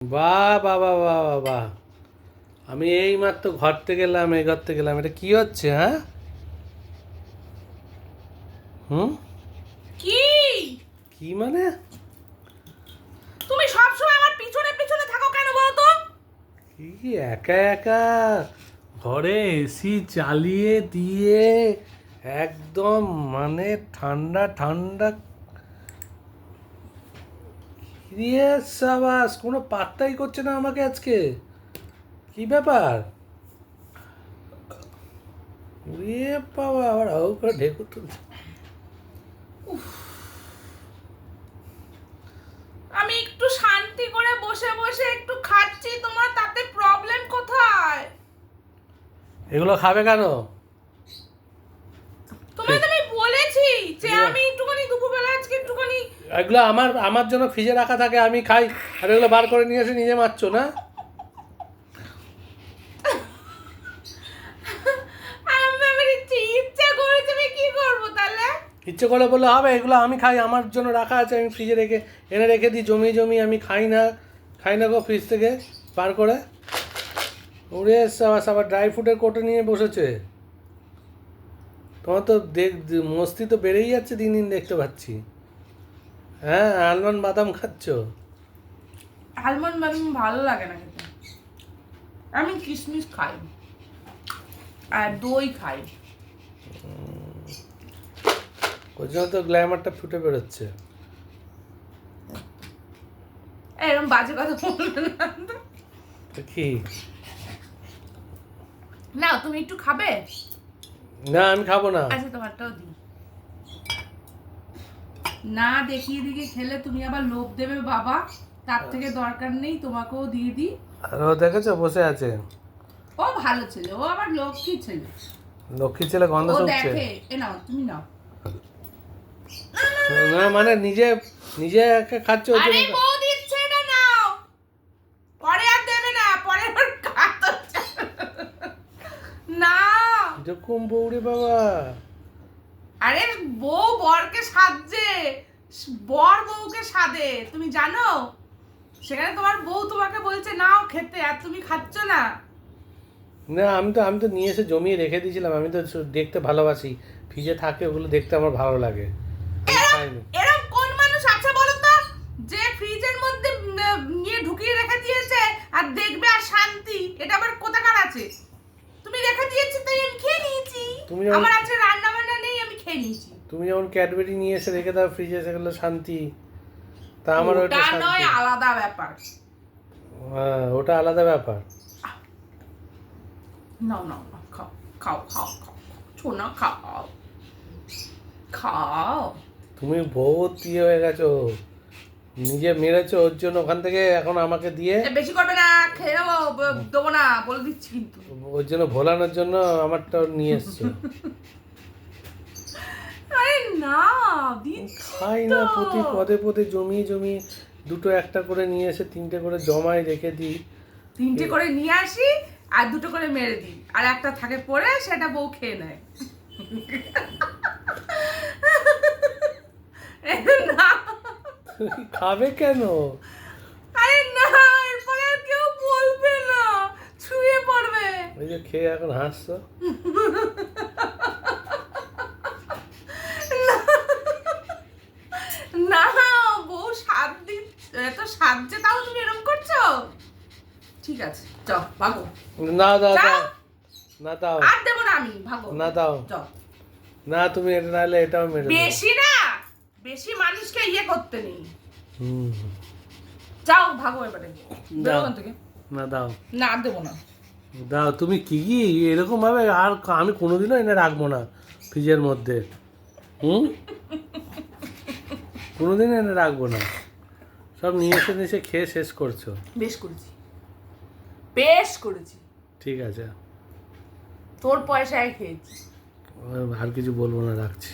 বাহ বাহ বাহ বাহ বাহ বাহ! আমি এই মাত্র ঘর থেকে গেলাম, এই ঘর থেকে গেলাম, এটা কি হচ্ছে? হ্যাঁ, হুম, কি? কি মানে? তুমি সবসময় আমার পিছনে পিছনে থাকো কেন বলো তো? কি একা একা ঘরে এসি চালিয়ে দিয়ে একদম মানে ঠান্ডা ঠান্ডা দিয়ে সাবাস, কোনো পাত্তাই করছে না আমাকে আজকে। কি ব্যাপার? ইয়ে বাবা, আবার হাউ করে ঢেকুর তুলছে। আমি একটু শান্তি করে বসে বসে একটু খাচ্ছি, তোমার তাতে প্রবলেম কোথায়? এগুলো খাবে কেন? তোমায় তো আমি বলেছি যে আমি একটুখানি দুপুরবেলা আজকে একটুখানি এগুলো আমার আমার জন্য ফ্রিজে রাখা থাকে, আমি খাই, আর এগুলো বার করে নিয়ে এসে নিজে মারছো না? আমি ইচ্ছা করেছে, আমি কি করবো তাহলে? ইচ্ছে করে বললে হবে? এগুলো আমি খাই, আমার জন্য রাখা আছে, আমি ফ্রিজে এনে রেখে দিই জমি জমি, আমি খাই না গো ফ্রিজ থেকে বার করে। উড়ে এসছে আবার ড্রাই ফ্রুটের কোটো নিয়ে বসেছে। তোমার তো মস্তি তো বেড়েই যাচ্ছে দিন দিন, দেখতে পাচ্ছি। হ্যাঁ, আলমন্ড বাদাম খাচ্ছ? আলমন্ড বাদাম ভালো লাগে না খেতে। আমি কিশমিশ খাই আর দই খাই। ওই জন্য তো গ্ল্যামারটা ফুটে বেরোচ্ছে। এরকম বাজে কথা বলবে না তো। তো কি? না তুমি একটু খাবে? না, আমি খাবো না। আচ্ছা তোমারটাও দিই না, দেখিয়ে দিকে খেলে তুমি আবার লোভ দেবে বাবা, তার থেকে দরকার নেই, তোমাকেও দিয়ে দিই। আর ও দেখেছো বসে আছে? ও ভালো ছেলে, ও আবার লক্ষ্মী ছেলে। লক্ষ্মী ছেলে, গন্ধ ও শুকছে। দেখে, এ নাও তুমি নাও। না মানে নিজে নিজে একা খাচ্ছে ওই আরে জন্য। বউ দিচ্ছে, এটা নাও, পরে আর দেবে না, পরে আর খাতো না। এরকম বউরে বাবা! আরে বউ বরকে সাজছে, বর বউকে সাধে, তুমি জানো? সেখানে তোমার বউ তোমাকে বলছে নাও খেতে, আর তুমি খাচ্ছ না। না, আমি তো নিয়ে এসে জমিয়ে রেখে দিয়েছিলাম, আমি তো দেখতে ভালোবাসি, ফ্রিজে থাকে ওগুলো দেখতে আমার ভালো লাগে, আমি খাইনি। এরকম কোন মানুষ আছে বলো তো, যে ফ্রিজের মধ্যে নিয়ে ঢুকিয়ে রেখে দিয়েছে আর দেখবে আর শান্তি? এটা আবার কোথাকার আছে? তুমি রেখে দিয়েছো তাই আমি খেয়ে নিয়েছি। তুমি যেমন আমার আজকে রান্না বান্না নেই, আমি খেয়ে নিয়েছি। তুমি যেমন ক্যাডবেরি নিয়ে এসে রেখে দাও ফ্রিজে, সেগুলো শান্তি, তা আমার ওটা ওটা শান্তি। নয়, আলাদা ব্যাপার। হ্যাঁ, ওটা আলাদা ব্যাপার। নাও নাও নাও, খাও খাও খাও খাও, ছোনা খাও খাও। তুমি বহুত ইয়ে হয়ে গেছো, নিজে মেরেছো ওর জন্য, ওখান থেকে এখন আমাকে দিয়ে বেশি করবে না, খেয়ে নেবো, দেবো না বলে দিচ্ছি কিন্তু। ওর জন্য ভোলানোর জন্য আমারটা নিয়ে এসছো। আরে না, দিচ্ছি খাই তো। না, প্রতি পদে পদে জমিয়ে জমিয়ে দুটো একটা করে নিয়ে এসে তিনটে করে জমায় রেখে দিই। তিনটে করে নিয়ে আসি আর দুটো করে মেরে দিই, আর একটা থাকে পড়ে, সেটা বউ খেয়ে নেয়। না, খাবে কেন? আরে না, এরপরে আর কেউ বলবে না, ছুঁয়ে পড়বে। ওই যে খেয়ে এখন হাসছো। না, বউ স্বাদ দিচ্ছে, এত সাজছে তাও তুমি এরকম করছো? ঠিক আছে, যাও ভাগো। না, দাও যাও। দাও, না দাও, আর দেবো না আমি, ভাগো। না দাও, যাও। না তুমি এটা নাহলে এটাও মেরে দেবো। বেশি না, বেশি মানুষকে ইয়ে করতে নেই। হুম, যাও ভাগো এবারে, বেরো দাও, ওখান থেকে। না দাও, না আর দেবো না। দাও, তুমি কি এরকম ভাবে আর আমি কোনোদিনও এনে রাখবো না ফ্রিজের মধ্যে। হুম, কোনোদিন এনে রাখবো না, সব নিয়ে এসে খেয়ে শেষ করছো। বেশ করেছি, বেশ করেছি, ঠিক আছে, তোর পয়সায় খেয়েছি। আর কিছু বলবো না, রাখছি।